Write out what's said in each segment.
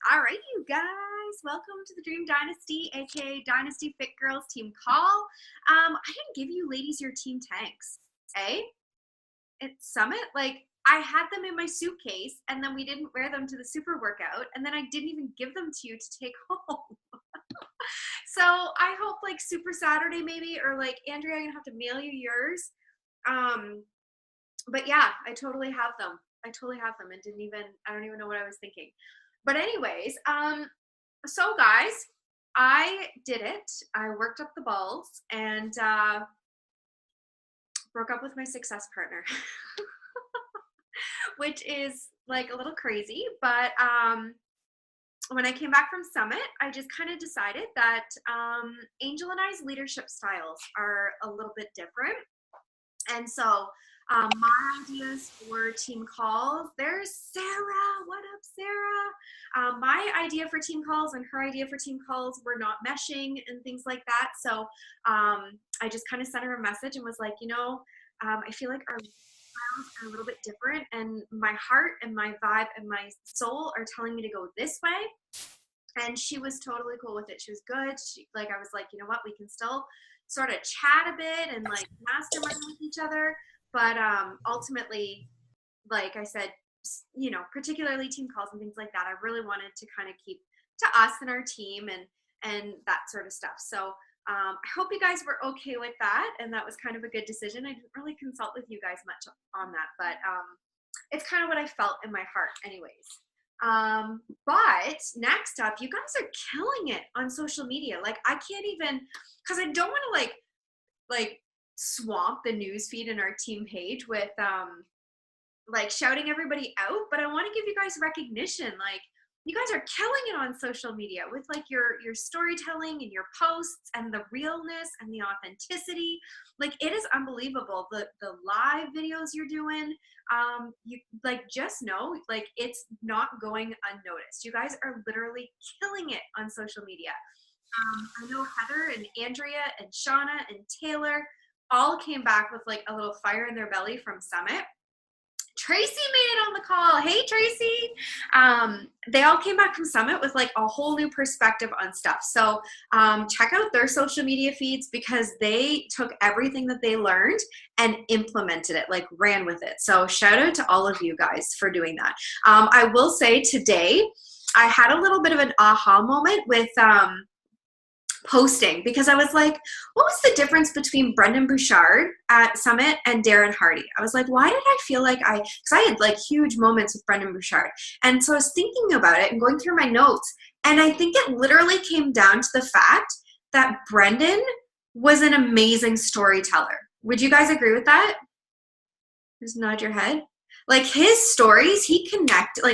All right, you guys, welcome to the Dream Dynasty, aka Dynasty Fit Girls team call. I didn't give you ladies your team tanks, eh? At Summit, like I had them in my suitcase, and then we didn't wear them to the super workout, and then I didn't even give them to you to take home. So I hope like Super Saturday maybe, or like Andrea, I'm gonna have to mail you yours. But yeah, I totally have them. I totally have them, and I don't even know what I was thinking. But anyways, so guys, I did it. I worked up the balls and broke up with my success partner, which is like a little crazy. But when I came back from Summit, I just kind of decided that Angel and I's leadership styles are a little bit different. And so my ideas for team calls, there's Sarah. What up, Sarah? My idea for team calls and her idea for team calls were not meshing and things like that. So I just kind of sent her a message and was like, I feel like our styles are a little bit different, and my heart and my vibe and my soul are telling me to go this way. And she was totally cool with it. She was good. I was like, you know what, we can still sort of chat a bit and like mastermind with each other. But ultimately, like I said, particularly team calls and things like that, I really wanted to kind of keep to us and our team and that sort of stuff. So I hope you guys were okay with that. And that was kind of a good decision. I didn't really consult with you guys much on that, but it's kind of what I felt in my heart anyways. But next up, you guys are killing it on social media. Like I can't even, because I don't want to like swamp the news feed in our team page with like shouting everybody out, but I want to give you guys recognition. Like you guys are killing it on social media with like your storytelling and your posts and the realness and the authenticity. Like it is unbelievable. The live videos you're doing, you like just know like it's not going unnoticed. You guys are literally killing it on social media. I know Heather and Andrea and Shauna and Taylor all came back with like a little fire in their belly from Summit. Tracy made it on the call. Hey, Tracy. They all came back from Summit with like a whole new perspective on stuff. So check out their social media feeds because they took everything that they learned and implemented it, like ran with it. So shout out to all of you guys for doing that. I will say today, I had a little bit of an aha moment with posting because I was like, what was the difference between Brendan Bouchard at Summit and Darren Hardy? I was like, why did I feel like because I had like huge moments with Brendan Bouchard. And so I was thinking about it and going through my notes. And I think it literally came down to the fact that Brendan was an amazing storyteller. Would you guys agree with that? Just nod your head. Like his stories, he connected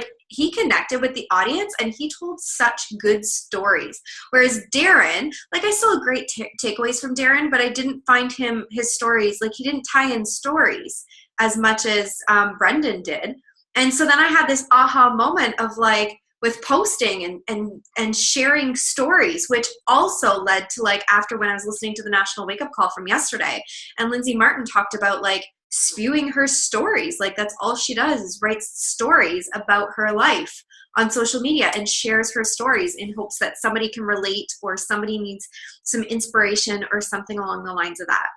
with the audience and he told such good stories. Whereas Darren, like I still had great takeaways from Darren, but I didn't find his stories, like he didn't tie in stories as much as Brendan did. And so then I had this aha moment of like, with posting and sharing stories, which also led to like after when I was listening to the National Wake Up Call from yesterday, and Lindsay Martin talked about like spewing her stories. Like that's all she does is writes stories about her life on social media and shares her stories in hopes that somebody can relate or somebody needs some inspiration or something along the lines of that.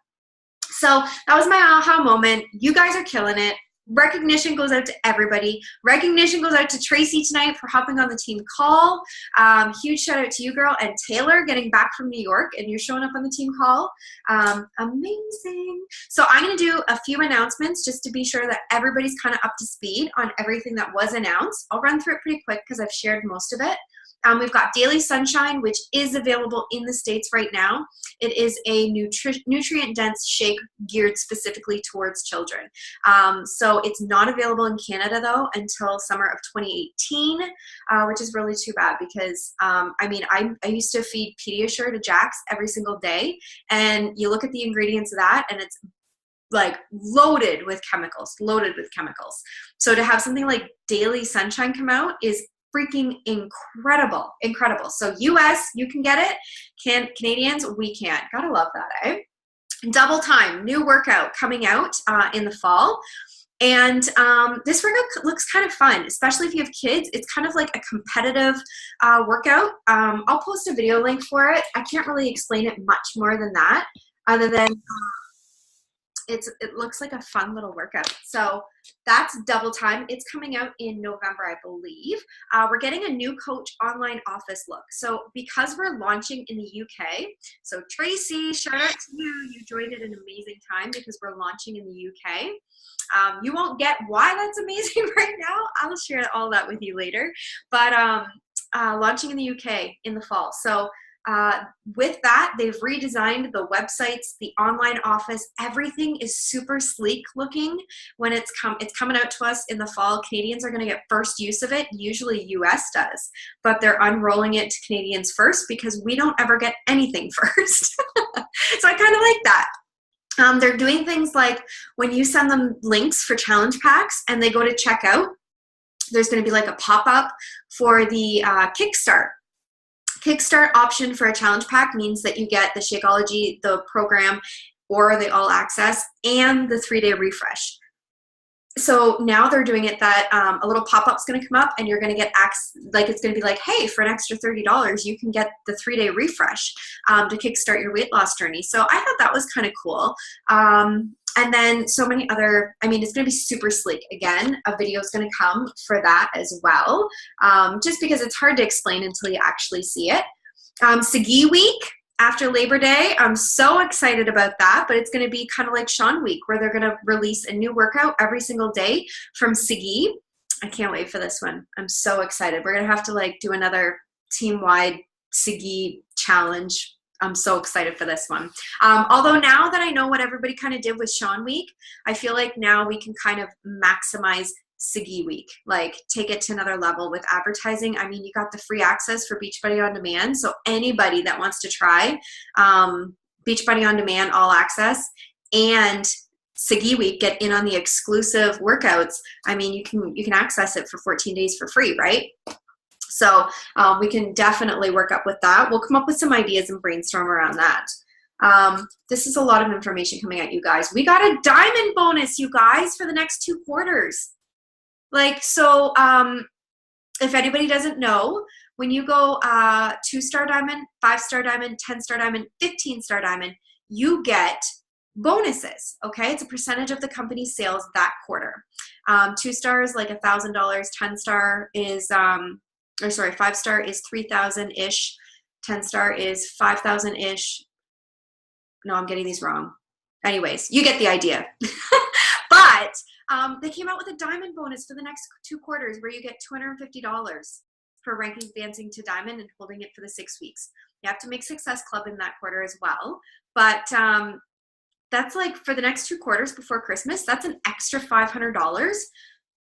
So that was my aha moment. You guys are killing it. Recognition goes out to everybody. Recognition goes out to Tracy tonight for hopping on the team call. Huge shout out to you, girl, and Taylor getting back from New York, and you're showing up on the team call. Amazing. So I'm going to do a few announcements just to be sure that everybody's kind of up to speed on everything that was announced. I'll run through it pretty quick because I've shared most of it. We've got Daily Sunshine, which is available in the States right now. It is a nutrient-dense shake geared specifically towards children. So it's not available in Canada, though, until summer of 2018, which is really too bad because, I used to feed Pediasure to Jax every single day, and you look at the ingredients of that, and it's like loaded with chemicals. So to have something like Daily Sunshine come out is freaking incredible. So US, you can get it. Canadians, we can't. Gotta love that, eh? Double Time, new workout coming out in the fall. And this workout looks kind of fun, especially if you have kids. It's kind of like a competitive workout. I'll post a video link for it. I can't really explain it much more than that, other than it looks like a fun little workout. So that's Double Time. It's coming out in November, I believe. We're getting a new coach online office look. So because we're launching in the UK, so Tracy, shout out to you. You joined at an amazing time because we're launching in the UK. You won't get why that's amazing right now. I'll share all that with you later. But launching in the UK in the fall. So with that, they've redesigned the websites, the online office. Everything is super sleek looking when it's coming out to us in the fall. Canadians are going to get first use of it. Usually US does, but they're unrolling it to Canadians first because we don't ever get anything first. So I kind of like that. They're doing things like when you send them links for challenge packs and they go to checkout, there's going to be like a pop-up for the Kickstart. Kickstart option for a challenge pack means that you get the Shakeology, the program, or the all access, and the 3-day refresh. So now they're doing it that a little pop-up's going to come up and you're going to get like it's going to be like, hey, for an extra $30, you can get the 3-day refresh to kickstart your weight loss journey. So I thought that was kind of cool. And then so many other, I mean, it's going to be super sleek. Again, a video is going to come for that as well, just because it's hard to explain until you actually see it. Sagi Week after Labor Day, I'm so excited about that, but it's going to be kind of like Sean Week where they're going to release a new workout every single day from Sagi. I can't wait for this one. I'm so excited. We're going to have to like do another team-wide Sagi challenge. I'm so excited for this one. Although now that I know what everybody kind of did with Sean Week, I feel like now we can kind of maximize Sagi Week, like take it to another level with advertising. I mean, you got the free access for Beachbody On Demand. So anybody that wants to try Beachbody On Demand all access and Sagi Week, get in on the exclusive workouts. I mean, you can access it for 14 days for free, right? So we can definitely work up with that. We'll come up with some ideas and brainstorm around that. This is a lot of information coming at you guys. We got a diamond bonus, you guys, for the next 2 quarters. Like, so if anybody doesn't know, when you go 2-star diamond, 5-star diamond, 10-star diamond, 15-star diamond, you get bonuses, okay? It's a percentage of the company's sales that quarter. 2-star is like $1,000, 10-star is, 5-star is 3,000-ish, 10-star is 5,000-ish. No, I'm getting these wrong. Anyways, you get the idea. But they came out with a diamond bonus for the next 2 quarters where you get $250 for ranking advancing to diamond and holding it for the 6 weeks. You have to make Success Club in that quarter as well. But that's like for the next 2 quarters before Christmas, that's an extra $500.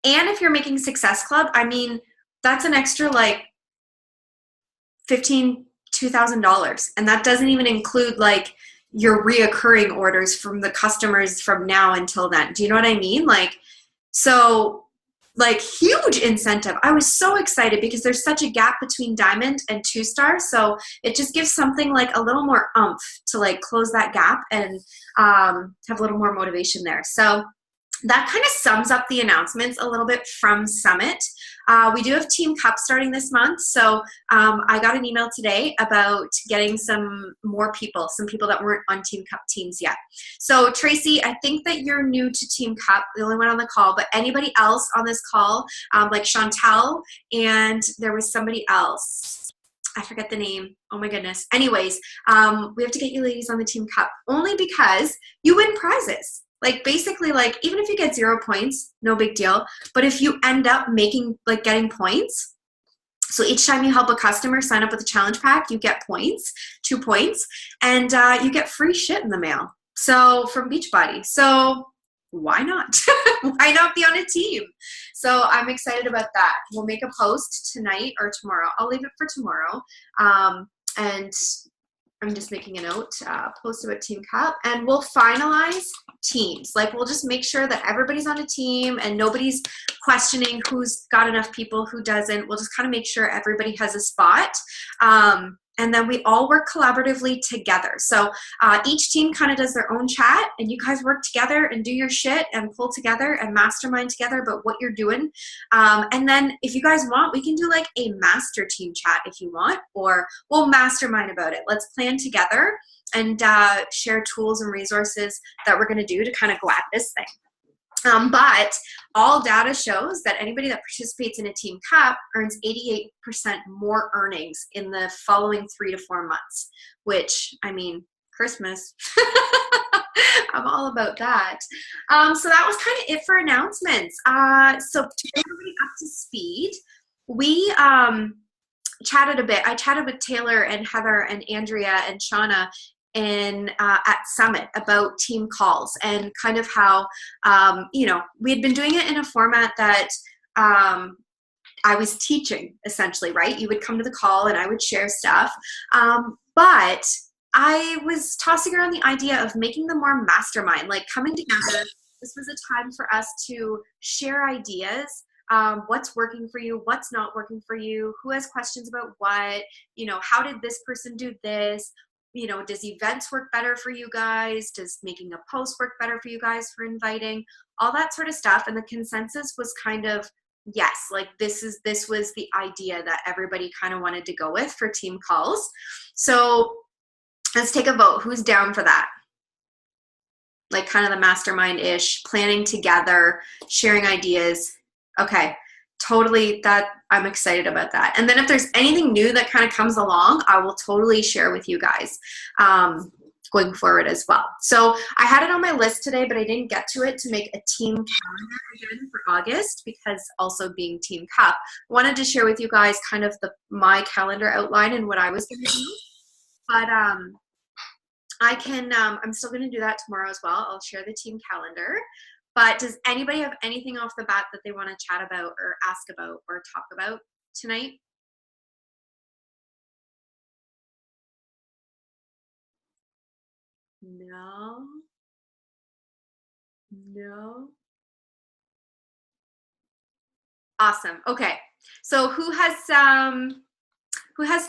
And if you're making Success Club, I mean, that's an extra like $2,000. And that doesn't even include like your reoccurring orders from the customers from now until then. Do you know what I mean? Like, so like huge incentive. I was so excited because there's such a gap between diamond and 2-star. So it just gives something like a little more oomph to like close that gap and have a little more motivation there. So that kind of sums up the announcements a little bit from Summit. We do have Team Cup starting this month. So I got an email today about getting some more people, some people that weren't on Team Cup teams yet. So Tracy, I think that you're new to Team Cup, the only one on the call, but anybody else on this call, like Chantel, and there was somebody else. I forget the name. Oh my goodness. Anyways, we have to get you ladies on the Team Cup only because you win prizes. Like basically like even if you get 0 points, no big deal. But if you end up getting points, so each time you help a customer sign up with a challenge pack, you get points, 2 points, and you get free shit in the mail. So from Beachbody. So why not? Why not be on a team? So I'm excited about that. We'll make a post tonight or tomorrow. I'll leave it for tomorrow. And I'm just making a note, post about Team Cup, and we'll finalize teams. Like we'll just make sure that everybody's on a team and nobody's questioning who's got enough people, who doesn't. We'll just kind of make sure everybody has a spot. and then we all work collaboratively together. So each team kind of does their own chat, and you guys work together and do your shit and pull together and mastermind together about what you're doing. And then if you guys want, we can do like a master team chat if you want, or we'll mastermind about it. Let's plan together and share tools and resources that we're going to do to kind of go at this thing. But all data shows that anybody that participates in a team cup earns 88% more earnings in the following 3 to 4 months, which, I mean, Christmas. I'm all about that. So that was kind of it for announcements. So to bring everybody up to speed, we chatted a bit. I chatted with Taylor and Heather and Andrea and Shauna at Summit about team calls and kind of how, we had been doing it in a format that I was teaching, essentially, right? You would come to the call and I would share stuff. But I was tossing around the idea of making them more mastermind, like coming together. This was a time for us to share ideas. What's working for you, what's not working for you, who has questions about what, how did this person do this? Does events work better for you guys? Does making a post work better for you guys for inviting? All that sort of stuff. And the consensus was kind of, yes, like this was the idea that everybody kind of wanted to go with for team calls. So let's take a vote. Who's down for that? Like kind of the mastermind-ish, planning together, sharing ideas. Okay. Totally, that I'm excited about that. And then if there's anything new that kind of comes along, I will totally share with you guys going forward as well. So I had it on my list today, but I didn't get to it to make a team calendar again for August, because also being Team Cup, I wanted to share with you guys kind of my calendar outline and what I was going to do. But I'm still going to do that tomorrow as well. I'll share the team calendar. But does anybody have anything off the bat that they want to chat about or ask about or talk about tonight? No. Awesome. Okay. So who has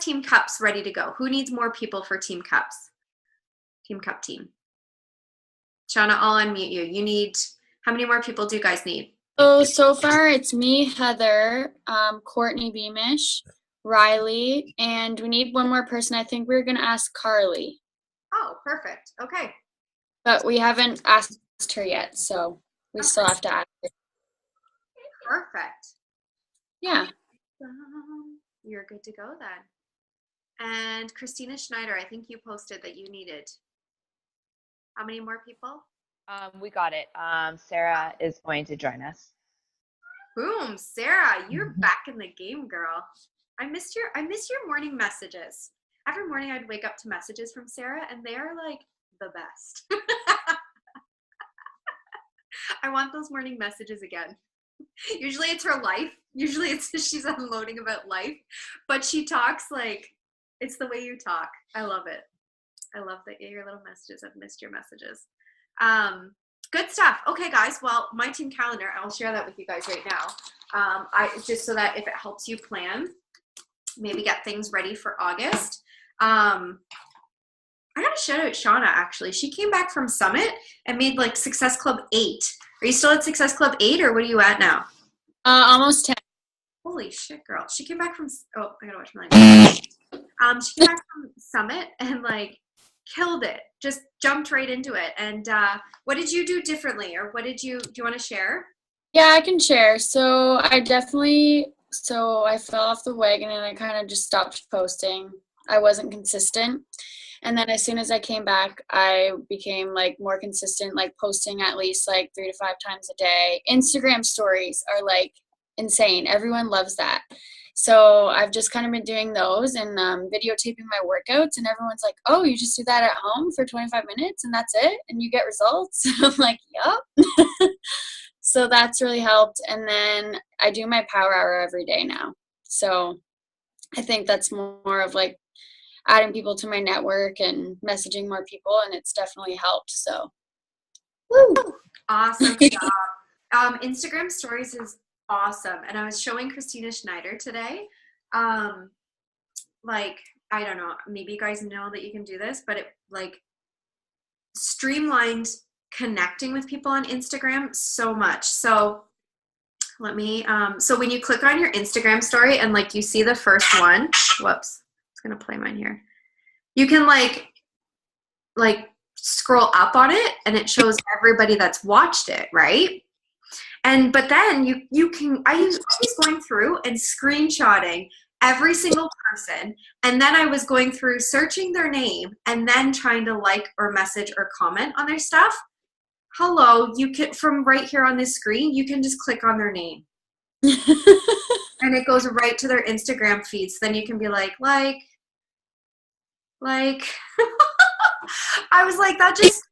team cups ready to go? Who needs more people for team cups? Team cup team. Shauna, I'll unmute you. How many more people do you guys need? So far it's me, Heather, Courtney Beamish, Riley, and we need one more person. I think we're going to ask Carly. Oh, perfect. Okay. But we haven't asked her yet, so we still have to ask her. Perfect. Yeah. You're good to go then. And Christina Schneider, I think you posted that you needed. How many more people? We got it. Sarah is going to join us. Boom, Sarah, you're back in the game, girl. I missed your morning messages. Every morning I'd wake up to messages from Sarah, and they are like the best. I want those morning messages again. Usually it's her life. Usually it's she's unloading about life, but she talks like it's the way you talk. I love it. I love that your little messages. I've missed your messages. Good stuff. Okay, guys. Well, my team calendar, I'll share that with you guys right now. Just so that if it helps you plan, maybe get things ready for August. I got to shout out Shauna, actually. She came back from Summit and made like Success Club 8. Are you still at Success Club 8 or what are you at now? Almost 10. Holy shit, girl. She came back from, I gotta watch my line. She came back from Summit and like killed it. Just jumped right into it. And what did you do differently, or do you want to share? Yeah, I can share. So I fell off the wagon and I kind of just stopped posting. I wasn't consistent. And then as soon as I came back, I became like more consistent, like posting at least like 3 to 5 times a day. Instagram stories are like insane. Everyone loves that. So I've just kind of been doing those and videotaping my workouts, and everyone's like, oh, you just do that at home for 25 minutes and that's it? And you get results? I'm like, yup. So that's really helped. And then I do my power hour every day now. So I think that's more of like adding people to my network and messaging more people, and it's definitely helped. So, woo! Awesome job. Instagram stories is awesome, and I was showing Christina Schneider today. Like I don't know, maybe you guys know that you can do this, but it like streamlined connecting with people on Instagram so much. So let me, so when you click on your Instagram story and like you see the first one, whoops, it's gonna play mine here. You can like scroll up on it and it shows everybody that's watched it, right? And but then you can, I was going through and screenshotting every single person, and then I was going through searching their name and then trying to like or message or comment on their stuff. Hello, you can, from right here on this screen, you can just click on their name. And it goes right to their Instagram feeds. Then you can be like I was like, that just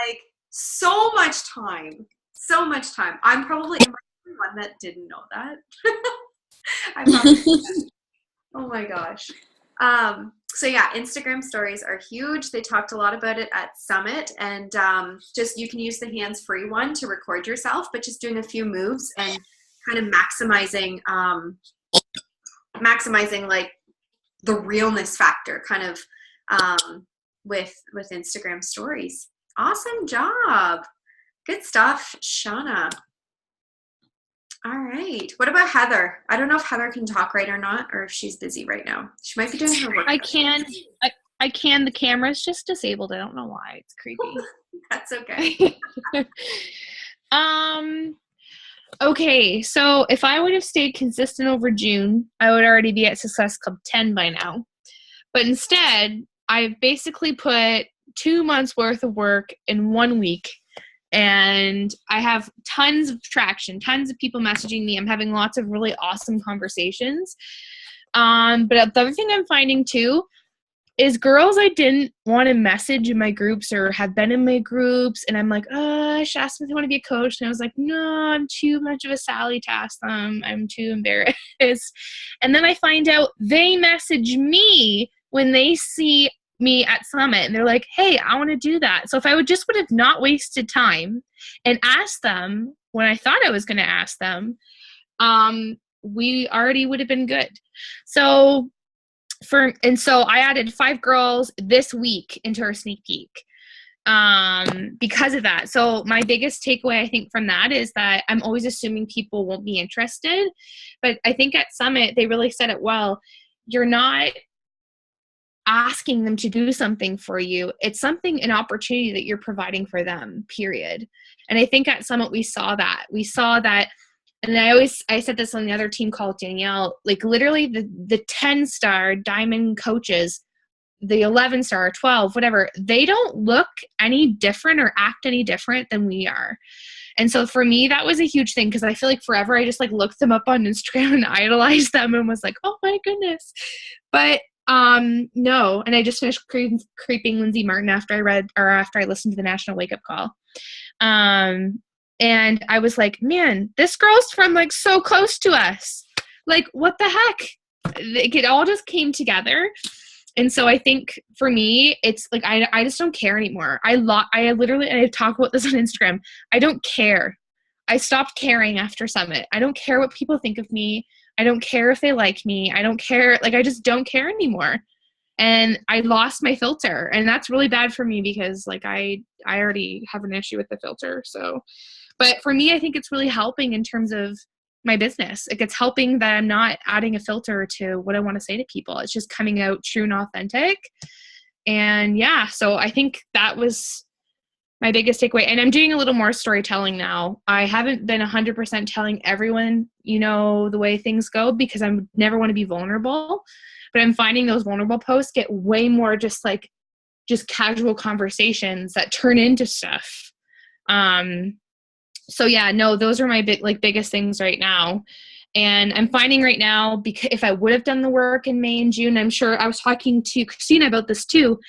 like so much time. So much time. I'm probably the one that didn't know that. I probably oh my gosh. So yeah, Instagram stories are huge. They talked a lot about it at Summit, and just you can use the hands-free one to record yourself, but just doing a few moves and kind of maximizing like the realness factor kind of with Instagram stories. Awesome job. Good stuff, Shauna. All right. What about Heather? I don't know if Heather can talk right or not, or if she's busy right now. She might be doing her work. I can. The camera's just disabled. I don't know why. It's creepy. That's okay. Okay, so if I would have stayed consistent over June, I would already be at Success Club 10 by now. But instead, I've basically put 2 months worth of work in 1 week. And I have tons of traction, tons of people messaging me. I'm having lots of really awesome conversations. But the other thing I'm finding too is girls I didn't want to message in my groups or have been in my groups. And I'm like, she asked me if I want to be a coach. And I was like, no, I'm too much of a Sally to ask them. I'm too embarrassed. And then I find out they message me when they see me at Summit and they're like, hey, I want to do that. So if I would have not wasted time and asked them when I thought I was going to ask them, we already would have been good. So I added 5 girls this week into our sneak peek because of that. So my biggest takeaway I think from that is that I'm always assuming people won't be interested, but I think at Summit they really said it well. You're not asking them to do something for you. It's an opportunity that you're providing for them, period. And I think at Summit we saw that. And I said this on the other team called Danielle, like literally the 10-star diamond coaches, the 11-star, 12, whatever, they don't look any different or act any different than we are. And so for me, that was a huge thing because I feel like forever I just like looked them up on Instagram and idolized them and was like, oh my goodness. But no, and I just finished creeping Lindsay Martin after I listened to the National Wake Up Call. And I was like, man, this girl's from like so close to us. Like, what the heck? It all just came together. And so I think for me, it's like, I just don't care anymore. I literally, and I talk about this on Instagram. I don't care. I stopped caring after Summit. I don't care what people think of me. I don't care if they like me. I don't care. Like, I just don't care anymore. And I lost my filter. And that's really bad for me because like, I already have an issue with the filter. So, but for me, I think it's really helping in terms of my business. Like, it's helping that I'm not adding a filter to what I want to say to people. It's just coming out true and authentic. And yeah, so I think that was my biggest takeaway. And I'm doing a little more storytelling now. I haven't been 100% telling everyone, the way things go because I never want to be vulnerable. But I'm finding those vulnerable posts get way more just casual conversations that turn into stuff. So yeah, no, those are my biggest things right now. And I'm finding right now, because if I would have done the work in May and June, I'm sure I was talking to Christina about this too.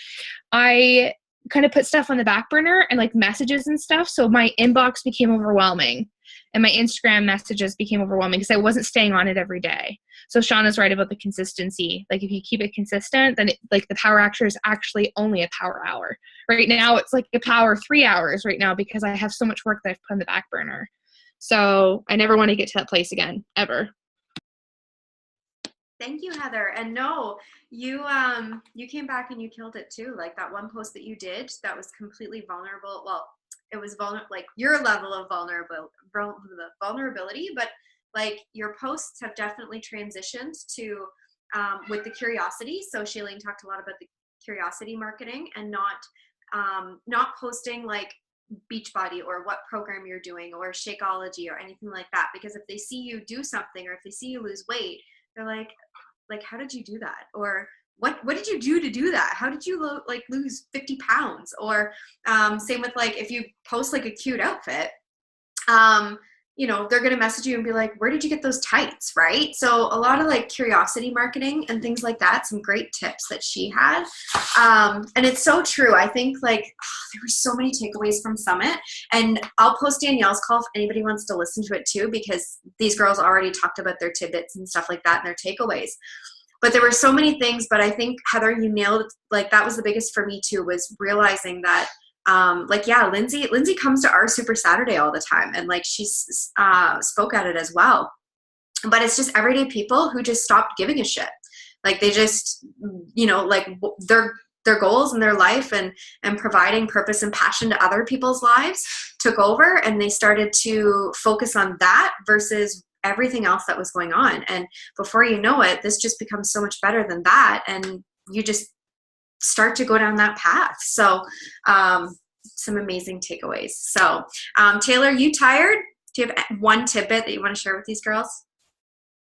I kind of put stuff on the back burner and like messages and stuff. So my inbox became overwhelming and my Instagram messages became overwhelming because I wasn't staying on it every day. So Shauna's right about the consistency. Like if you keep it consistent, then the power actor is actually only a power hour. Right now it's like a power 3 hours right now because I have so much work that I've put on the back burner. So I never want to get to that place again, ever. Thank you, Heather. And no, you came back and you killed it too. Like that one post that you did that was completely vulnerable. Well, it was like your level of vulnerability, but like your posts have definitely transitioned to with the curiosity. So Shailene talked a lot about the curiosity marketing and not posting like Beachbody or what program you're doing or Shakeology or anything like that, because if they see you do something or if they see you lose weight, they're like how did you do that, or what did you do to do that, how did you like lose 50 pounds, or same with like if you post like a cute outfit, you know, they're going to message you and be like, where did you get those tights, right? So a lot of like curiosity marketing and things like that, some great tips that she had. And it's so true. I think like there were so many takeaways from Summit, and I'll post Danielle's call if anybody wants to listen to it too, because these girls already talked about their tidbits and stuff like that and their takeaways. But there were so many things, but I think Heather, you nailed it. Like that was the biggest for me too, was realizing that like, yeah, Lindsay comes to our Super Saturday all the time, and like she's spoke at it as well. But it's just everyday people who just stopped giving a shit. Like they just, you know, like their goals in their life and providing purpose and passion to other people's lives took over, and they started to focus on that versus everything else that was going on. And before you know it, this just becomes so much better than that, and you just start to go down that path. So some amazing takeaways. So Taylor, you tired? Do you have one tidbit that you want to share with these girls?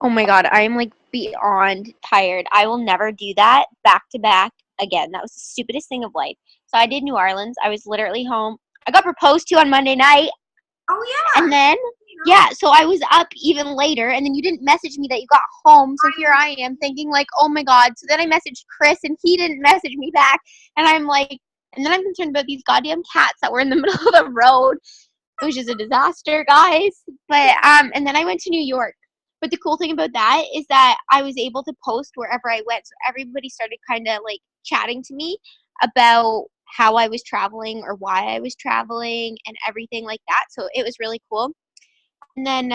Oh my God, I am like beyond tired. I will never do that back to back again. That was the stupidest thing of life. So I did New Orleans. I was literally home. I got proposed to on Monday night. Oh yeah. And then yeah, so I was up even later, and then you didn't message me that you got home. So here I am thinking like, oh my God. So then I messaged Chris, and he didn't message me back. And I'm like, and then I'm concerned about these goddamn cats that were in the middle of the road. It was just a disaster, guys. But and then I went to New York. But the cool thing about that is that I was able to post wherever I went. So everybody started kind of like chatting to me about how I was traveling or why I was traveling and everything like that. So it was really cool. And then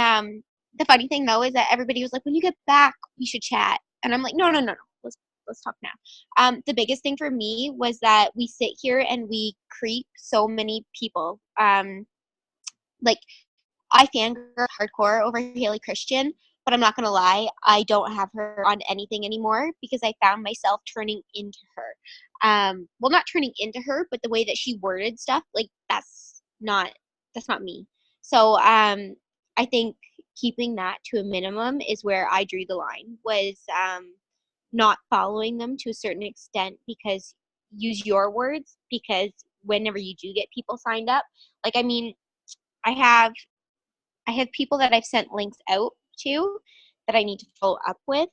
the funny thing though is that everybody was like, when you get back, we should chat. And I'm like, no. Let's talk now. The biggest thing for me was that we sit here and we creep so many people. Like I fangirl hardcore over Haley Christian, but I'm not gonna lie, I don't have her on anything anymore because I found myself turning into her. Well, not turning into her, but the way that she worded stuff, like that's not me. So I think keeping that to a minimum is where I drew the line, was not following them to a certain extent, because use your words, because whenever you do get people signed up, like I mean, I have people that I've sent links out to that I need to follow up with.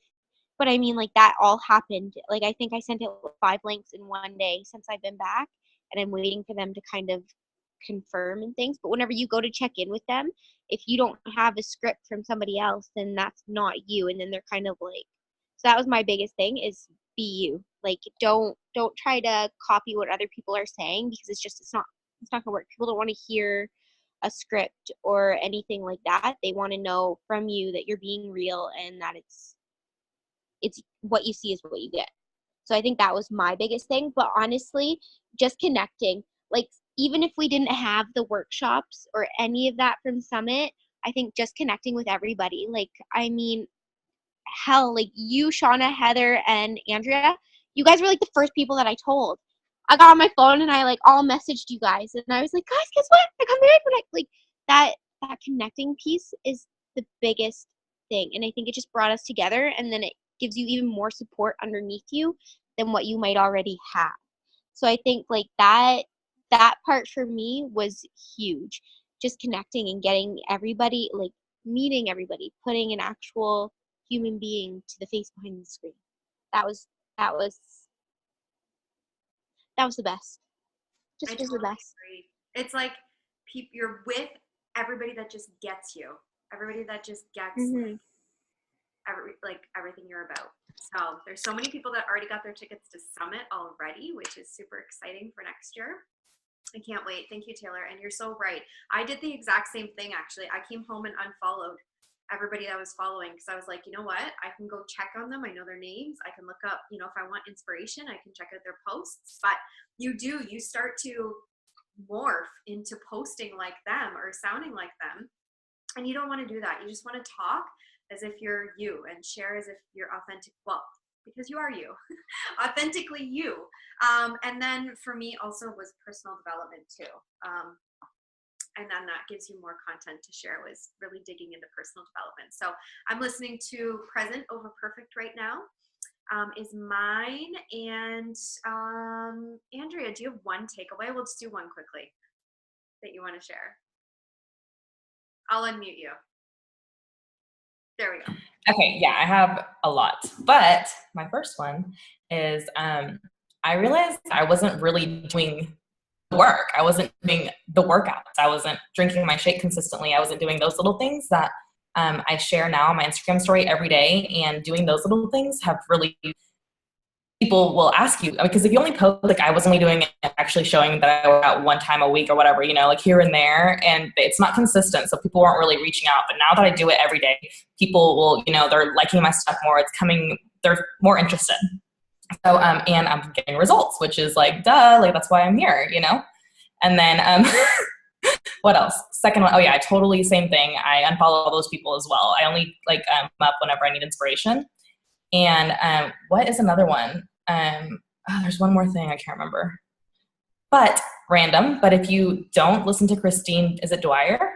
But I mean, like that all happened. Like I think I sent out 5 links in one day since I've been back, and I'm waiting for them to kind of confirm and things. But whenever you go to check in with them, if you don't have a script from somebody else, then that's not you. And then they're kind of like, so that was my biggest thing, is be you. Like don't try to copy what other people are saying, because it's not gonna work. People don't want to hear a script or anything like that. They want to know from you that you're being real and that it's what you see is what you get. So I think that was my biggest thing. But honestly, just connecting, like even if we didn't have the workshops or any of that from Summit, I think just connecting with everybody. Like, I mean, hell, like you, Shauna, Heather, and Andrea, you guys were like the first people that I told. I got on my phone and I like all messaged you guys, and I was like, guys, guess what? I got married when I like that connecting piece is the biggest thing. And I think it just brought us together, and then it gives you even more support underneath you than what you might already have. So I think like that part for me was huge. Just connecting and getting everybody, like meeting everybody, putting an actual human being to the face behind the screen. That was the best. Just was the best. Agree. It's like you're with everybody that just gets you. Everybody that just gets everything you're about. So there's so many people that already got their tickets to Summit already, which is super exciting for next year. I can't wait. Thank you, Taylor. And you're so right. I did the exact same thing, actually. I came home and unfollowed everybody that I was following, because I was like, you know what? I can go check on them. I know their names. I can look up, you know, if I want inspiration, I can check out their posts. But you start to morph into posting like them or sounding like them. And you don't want to do that. You just want to talk as if you're you and share as if you're authentic. Well, because you are you, authentically you. And then for me also was personal development too. And then that gives you more content to share, was really digging into personal development. So I'm listening to Present Over Perfect right now, is mine. And Andrea, do you have one takeaway? We'll just do one quickly that you want to share. I'll unmute you. There we go. Okay, yeah, I have a lot. But my first one is I realized I wasn't really doing work. I wasn't doing the workouts. I wasn't drinking my shake consistently. I wasn't doing those little things that I share now on my Instagram story every day. And doing those little things have really, people will ask you, because if you only post, like I was only doing it, actually showing that I work out one time a week or whatever, you know, like here and there, and it's not consistent. So people weren't really reaching out. But now that I do it every day, people will, you know, they're liking my stuff more. It's coming, they're more interested. So, and I'm getting results, which is like, duh, like that's why I'm here, you know? And then, what else? Second one, oh yeah, I totally same thing. I unfollow all those people as well. I only like come up whenever I need inspiration. And what is another one? There's one more thing I can't remember. But random. But if you don't listen to Christine, is it Dwyer?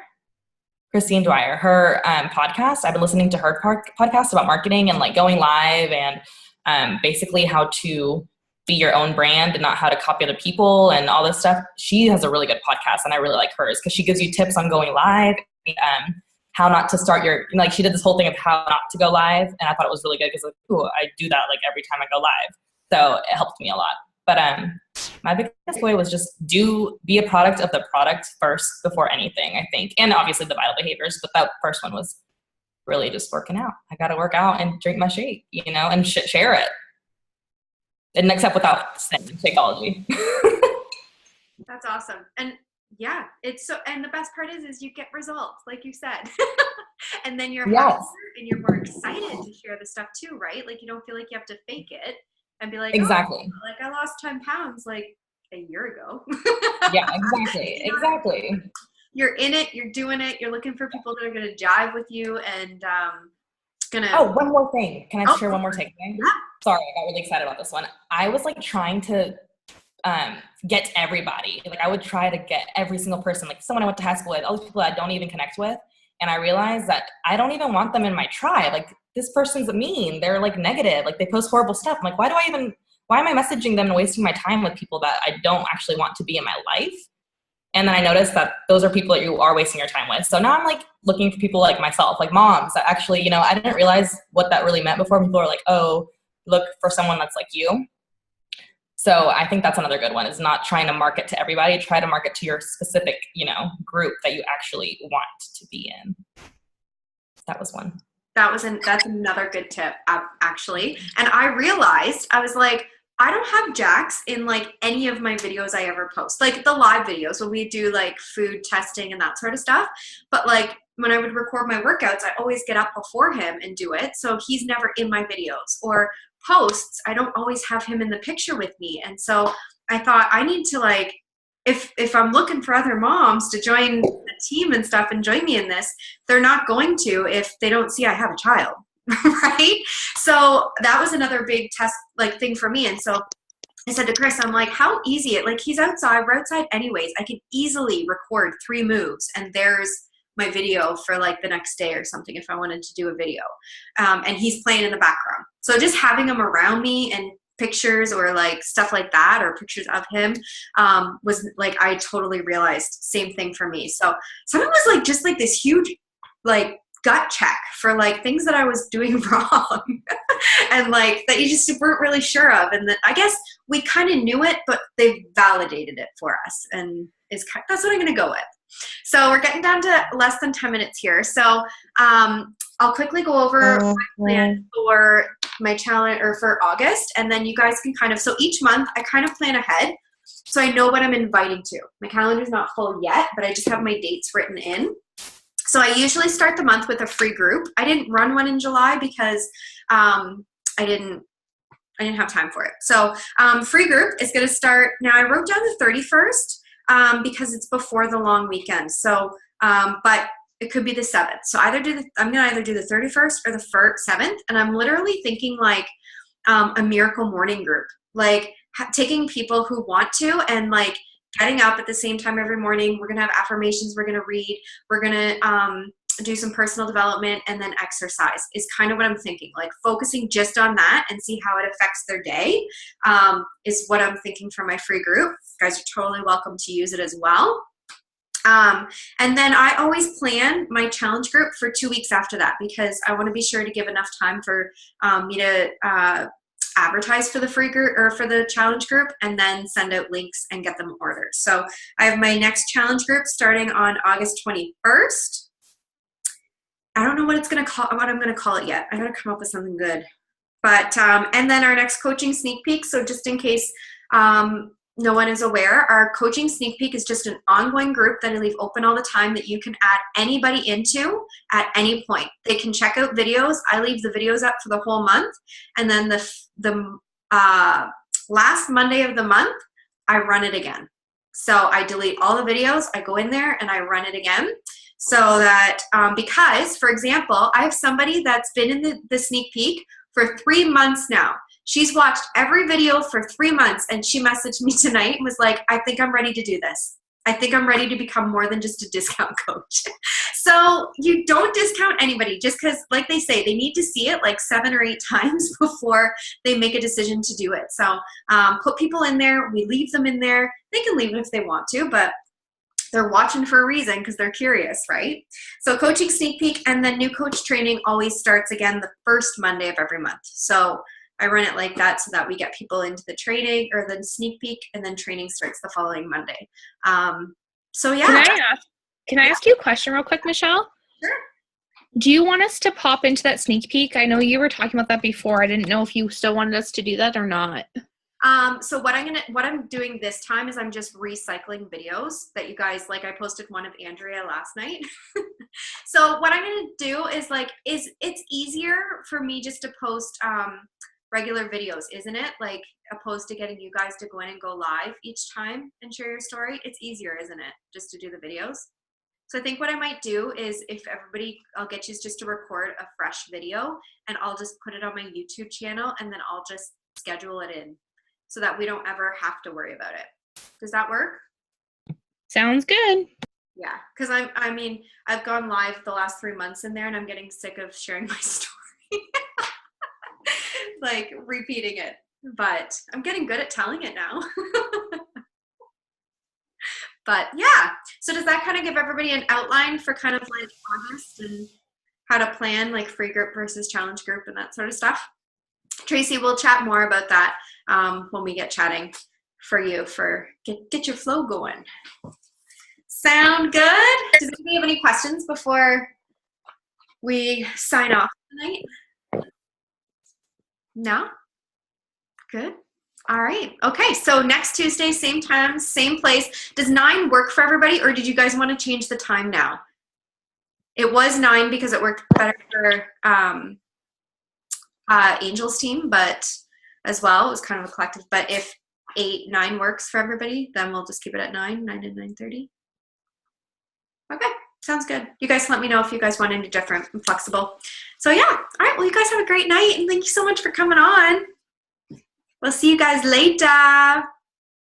Christine Dwyer, her podcast. I've been listening to her podcast about marketing and like going live and basically how to be your own brand and not how to copy other people and all this stuff. She has a really good podcast, and I really like hers because she gives you tips on going live, how not to start your, like she did this whole thing of how not to go live, and I thought it was really good because like, ooh, I do that like every time I go live. So it helped me a lot. But my biggest takeaway was just be a product of the product first before anything, I think. And obviously the vital behaviors, but that first one was really just working out. I got to work out and drink my shake, you know, and share it. And except without saying Shakeology. That's awesome. And yeah, it's so, and the best part is you get results, like you said. And then you're happier and you're more excited to share the stuff too, right? Like you don't feel like you have to fake it and be like, exactly. Oh, like I lost 10 pounds like a year ago. Yeah, exactly. You know, exactly. You're in it, you're doing it, you're looking for people that are going to jive with you and Oh, one more thing. Can I share one more takeaway? Yeah. Sorry, I got really excited about this one. I was like trying to get everybody. Like I would try to get every single person, like someone I went to high school with, all these people I don't even connect with. And I realized that I don't even want them in my tribe. Like this person's mean. They're like negative. Like they post horrible stuff. I'm like, why am I messaging them and wasting my time with people that I don't actually want to be in my life? And then I noticed that those are people that you are wasting your time with. So now I'm like looking for people like myself, like moms that actually, you know, I didn't realize what that really meant before. People are like, oh, look for someone that's like you. So I think that's another good one, is not trying to market to everybody. Try to market to your specific, you know, group that you actually want to be in. That was one. That's another good tip, actually. And I realized, I was like, I don't have Jax in like any of my videos I ever post, like the live videos when we do like food testing and that sort of stuff. But like when I would record my workouts, I always get up before him and do it. So he's never in my videos. Or posts, I don't always have him in the picture with me. And so I thought I need to like, if I'm looking for other moms to join the team and stuff and join me in this, they're not going to if they don't see I have a child. Right? So that was another big test like thing for me. And so I said to Chris, I'm like, how easy it, like he's outside, we're outside anyways. I could easily record 3 moves and there's my video for like the next day or something if I wanted to do a video. And he's playing in the background. So just having him around me and pictures or like stuff like that or pictures of him was like, I totally realized same thing for me. So some of it was like just like this huge like gut check for like things that I was doing wrong and like that you just weren't really sure of. And that I guess we kind of knew it, but they validated it for us. And that's what I'm going to go with. So we're getting down to less than 10 minutes here. So I'll quickly go over my plan for my challenge or for August. And then you guys can kind of, so each month I kind of plan ahead. So I know what I'm inviting to. My calendar's not full yet, but I just have my dates written in. So I usually start the month with a free group. I didn't run one in July because I didn't have time for it. So free group is going to start. Now I wrote down the 31st because it's before the long weekend. So, but it could be the 7th. So I'm going to either do the 31st or the 7th. And I'm literally thinking like a miracle morning group, like taking people who want to and like getting up at the same time every morning. We're going to have affirmations. We're going to read. We're going to do some personal development and then exercise is kind of what I'm thinking, like focusing just on that and see how it affects their day is what I'm thinking for my free group. You guys are totally welcome to use it as well. And then I always plan my challenge group for 2 weeks after that because I want to be sure to give enough time for me to advertise for the free group or for the challenge group and then send out links and get them ordered. So I have my next challenge group starting on August 21st. I don't know what I'm going to call it yet. I got to come up with something good. But, and then our next coaching sneak peek. So just in case no one is aware, our coaching sneak peek is just an ongoing group that I leave open all the time that you can add anybody into at any point. They can check out videos. I leave the videos up for the whole month. And then the last Monday of the month, I run it again. So I delete all the videos. I go in there and I run it again. So that, because, for example, I have somebody that's been in the sneak peek for 3 months now. She's watched every video for 3 months, and she messaged me tonight and was like, I think I'm ready to do this. I think I'm ready to become more than just a discount coach. So you don't discount anybody just because, like they say, they need to see it like 7 or 8 times before they make a decision to do it. So put people in there. We leave them in there. They can leave it if they want to, but they're watching for a reason because they're curious, right? So coaching sneak peek, and then new coach training always starts again the first Monday of every month. So I run it like that so that we get people into the training or the sneak peek, and then training starts the following Monday. So yeah. Can I ask you a question real quick, Michelle? Sure. Do you want us to pop into that sneak peek? I know you were talking about that before. I didn't know if you still wanted us to do that or not. So what I'm doing this time is I'm just recycling videos that you guys, like I posted one of Andrea last night. So what I'm going to do is it's easier for me just to post regular videos, isn't it? Like opposed to getting you guys to go in and go live each time and share your story. It's easier, isn't it? Just to do the videos. So I think what I might do is I'll get you just to record a fresh video and I'll just put it on my YouTube channel and then I'll just schedule it in, so that we don't ever have to worry about it. Does that work? Sounds good. Yeah, because I've gone live the last 3 months in there and I'm getting sick of sharing my story. Like repeating it. But I'm getting good at telling it now. But yeah, so does that kind of give everybody an outline for kind of like August and how to plan like free group versus challenge group and that sort of stuff? Tracy, we'll chat more about that when we get chatting for you for get your flow going. Sound good? Does anybody have any questions before we sign off tonight? No? Good. All right. Okay. So next Tuesday, same time, same place. Does 9 work for everybody, or did you guys want to change the time now? It was 9 because it worked better for Angel's team, but as well, it was kind of a collective. But if 9 works for everybody, then we'll just keep it at 9 and 9:30. Okay. Sounds good. You guys let me know if you guys want any different and flexible. So yeah. All right. Well, you guys have a great night, and thank you so much for coming on. We'll see you guys later.